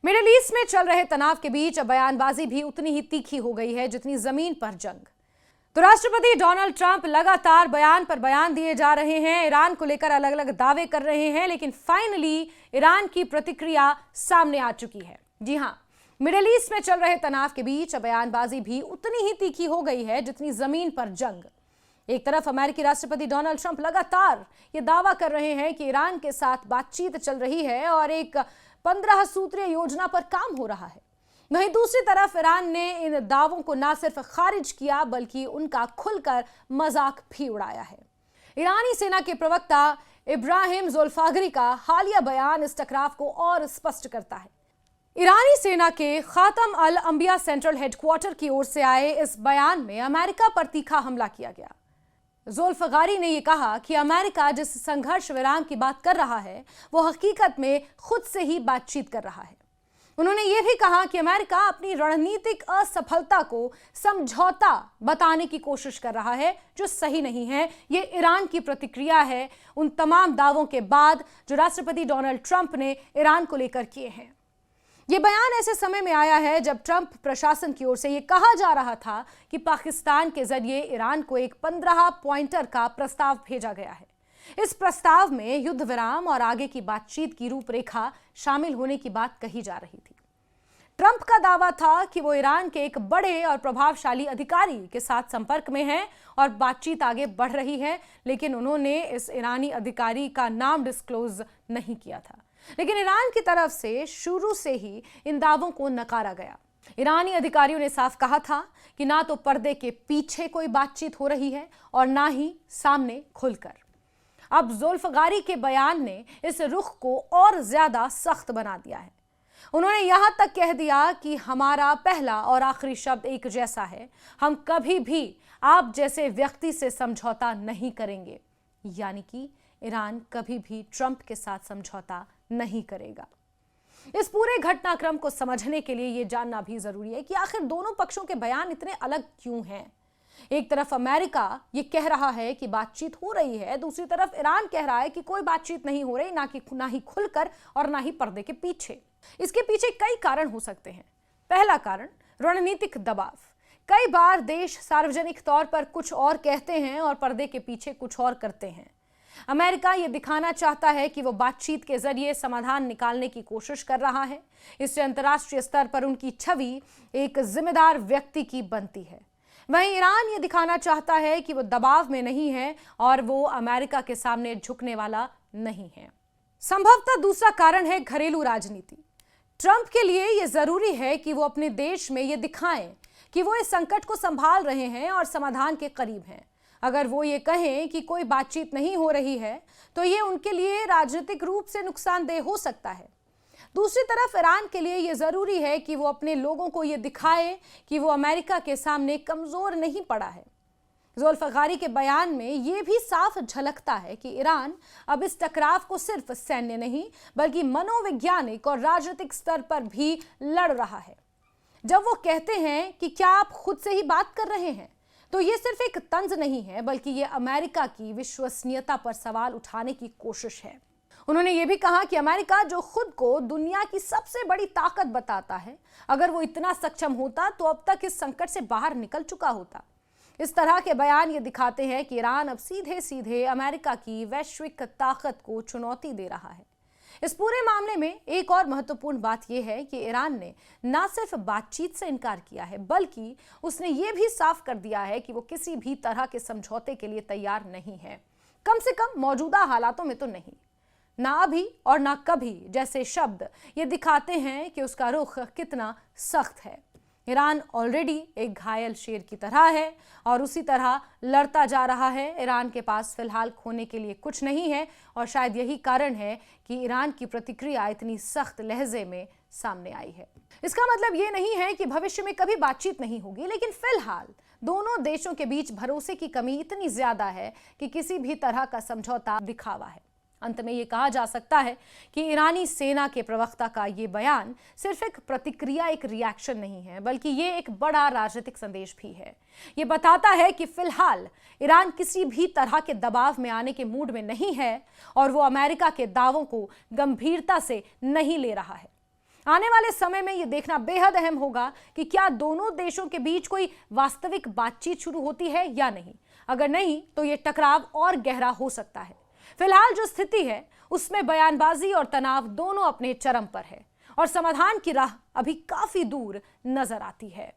Middle east में चल रहे तनाव के बीच अब बयानबाजी भी उतनी ही तीखी हो गई है जितनी जमीन पर जंग। तो राष्ट्रपति डोनाल्ड ट्रंप लगातार बयान पर बयान दिए जा रहे हैं, ईरान को लेकर अलग अलग दावे कर रहे हैं, लेकिन फाइनली ईरान की प्रतिक्रिया सामने आ चुकी है। जी हां, मिडिल ईस्ट में चल रहे तनाव के बीच अब बयानबाजी भी उतनी ही तीखी हो गई है जितनी जमीन पर जंग। एक तरफ अमेरिकी राष्ट्रपति डोनाल्ड ट्रंप लगातार ये दावा कर रहे हैं कि ईरान के साथ बातचीत चल रही है और एक 15 सूत्रीय योजना पर काम हो रहा है। वहीं दूसरी तरफ ईरान ने इन दावों को न सिर्फ खारिज किया बल्कि उनका खुलकर मजाक भी उड़ाया है। ईरानी सेना के प्रवक्ता इब्राहिम ज़ोल्फागरी का हालिया बयान इस टकराव को और स्पष्ट करता है। ईरानी सेना के खातम अल अंबिया सेंट्रल हेडक्वार्टर की ओर से आए इस बयान में अमेरिका पर तीखा हमला किया गया। ज़ोल्फागरी ने यह कहा कि अमेरिका जिस संघर्ष विराम की बात कर रहा है वो हकीकत में खुद से ही बातचीत कर रहा है। उन्होंने यह भी कहा कि अमेरिका अपनी रणनीतिक असफलता को समझौता बताने की कोशिश कर रहा है, जो सही नहीं है। यह ईरान की प्रतिक्रिया है उन तमाम दावों के बाद जो राष्ट्रपति डोनाल्ड ट्रंप ने ईरान को लेकर किए हैं। यह बयान ऐसे समय में आया है जब ट्रंप प्रशासन की ओर से यह कहा जा रहा था कि पाकिस्तान के जरिए ईरान को एक 15 पॉइंटर का प्रस्ताव भेजा गया है। इस प्रस्ताव में युद्ध विराम और आगे की बातचीत की रूपरेखा शामिल होने की बात कही जा रही थी। ट्रंप का दावा था कि वो ईरान के एक बड़े और प्रभावशाली अधिकारी के साथ संपर्क में हैं और बातचीत आगे बढ़ रही है, लेकिन उन्होंने इस ईरानी अधिकारी का नाम डिस्क्लोज नहीं किया था। लेकिन ईरान की तरफ से शुरू से ही इन दावों को नकारा गया। ईरानी अधिकारियों ने साफ कहा था कि ना तो पर्दे के पीछे कोई बातचीत हो रही है और ना ही सामने खुलकर। अब ज़ोल्फागरी के बयान ने इस रुख को और ज्यादा सख्त बना दिया है। उन्होंने यहां तक कह दिया कि हमारा पहला और आखिरी शब्द एक जैसा है, हम कभी भी आप जैसे व्यक्ति से समझौता नहीं करेंगे। यानी कि ईरान कभी भी ट्रंप के साथ समझौता नहीं करेगा। इस पूरे घटनाक्रम को समझने के लिए यह जानना भी जरूरी है कि आखिर दोनों पक्षों के बयान इतने अलग क्यों हैं। एक तरफ अमेरिका ये कह रहा है कि बातचीत हो रही है, दूसरी तरफ ईरान कह रहा है कि कोई बातचीत नहीं हो रही, ना ही खुलकर और ना ही पर्दे के पीछे। इसके पीछे कई कारण हो सकते हैं। पहला कारण रणनीतिक दबाव। कई बार देश सार्वजनिक तौर पर कुछ और कहते हैं और पर्दे के पीछे कुछ और करते हैं। अमेरिका ये दिखाना चाहता है कि वो बातचीत के जरिए समाधान निकालने की कोशिश कर रहा है। इससे अंतर्राष्ट्रीय स्तर पर उनकी छवि एक जिम्मेदार व्यक्ति की बनती है। वहीं ईरान ये दिखाना चाहता है कि वो दबाव में नहीं है और वो अमेरिका के सामने झुकने वाला नहीं है। संभवतः दूसरा कारण है घरेलू राजनीति। ट्रंप के लिए यह जरूरी है कि वो अपने देश में ये दिखाएं कि वो इस संकट को संभाल रहे हैं और समाधान के करीब हैं। अगर वो ये कहें कि कोई बातचीत नहीं हो रही है तो ये उनके लिए राजनीतिक रूप से नुकसानदेह हो सकता है। दूसरी तरफ ईरान के लिए यह जरूरी है कि वो अपने लोगों को यह दिखाए कि वो अमेरिका के सामने कमजोर नहीं पड़ा है। ज़ोल्फागरी के बयान में यह भी साफ झलकता है कि ईरान अब इस टकराव को सिर्फ सैन्य नहीं बल्कि मनोवैज्ञानिक और राजनीतिक स्तर पर भी लड़ रहा है। जब वो कहते हैं कि क्या आप खुद से ही बात कर रहे हैं, तो ये सिर्फ एक तंज नहीं है बल्कि ये अमेरिका की विश्वसनीयता पर सवाल उठाने की कोशिश है। उन्होंने ये भी कहा कि अमेरिका जो खुद को दुनिया की सबसे बड़ी ताकत बताता है, अगर वो इतना सक्षम होता तो अब तक इस संकट से बाहर निकल चुका होता। इस तरह के बयान ये दिखाते हैं कि ईरान अब सीधे सीधे अमेरिका की वैश्विक ताकत को चुनौती दे रहा है। इस पूरे मामले में एक और महत्वपूर्ण बात यह है कि ईरान ने न सिर्फ बातचीत से इनकार किया है बल्कि उसने ये भी साफ कर दिया है कि वो किसी भी तरह के समझौते के लिए तैयार नहीं है, कम से कम मौजूदा हालातों में तो नहीं। ना अभी और ना कभी जैसे शब्द ये दिखाते हैं कि उसका रुख कितना सख्त है। ईरान ऑलरेडी एक घायल शेर की तरह है और उसी तरह लड़ता जा रहा है। ईरान के पास फिलहाल खोने के लिए कुछ नहीं है और शायद यही कारण है कि ईरान की प्रतिक्रिया इतनी सख्त लहजे में सामने आई है। इसका मतलब ये नहीं है कि भविष्य में कभी बातचीत नहीं होगी, लेकिन फिलहाल दोनों देशों के बीच भरोसे की कमी इतनी ज्यादा है कि किसी भी तरह का समझौता दिखावा है। अंत में ये कहा जा सकता है कि ईरानी सेना के प्रवक्ता का ये बयान सिर्फ एक प्रतिक्रिया, एक रिएक्शन नहीं है, बल्कि ये एक बड़ा राजनीतिक संदेश भी है। ये बताता है कि फिलहाल ईरान किसी भी तरह के दबाव में आने के मूड में नहीं है और वो अमेरिका के दावों को गंभीरता से नहीं ले रहा है। आने वाले समय में यह देखना बेहद अहम होगा कि क्या दोनों देशों के बीच कोई वास्तविक बातचीत शुरू होती है या नहीं। अगर नहीं तो यह टकराव और गहरा हो सकता है। फिलहाल जो स्थिति है उसमें बयानबाजी और तनाव दोनों अपने चरम पर है और समाधान की राह अभी काफी दूर नजर आती है।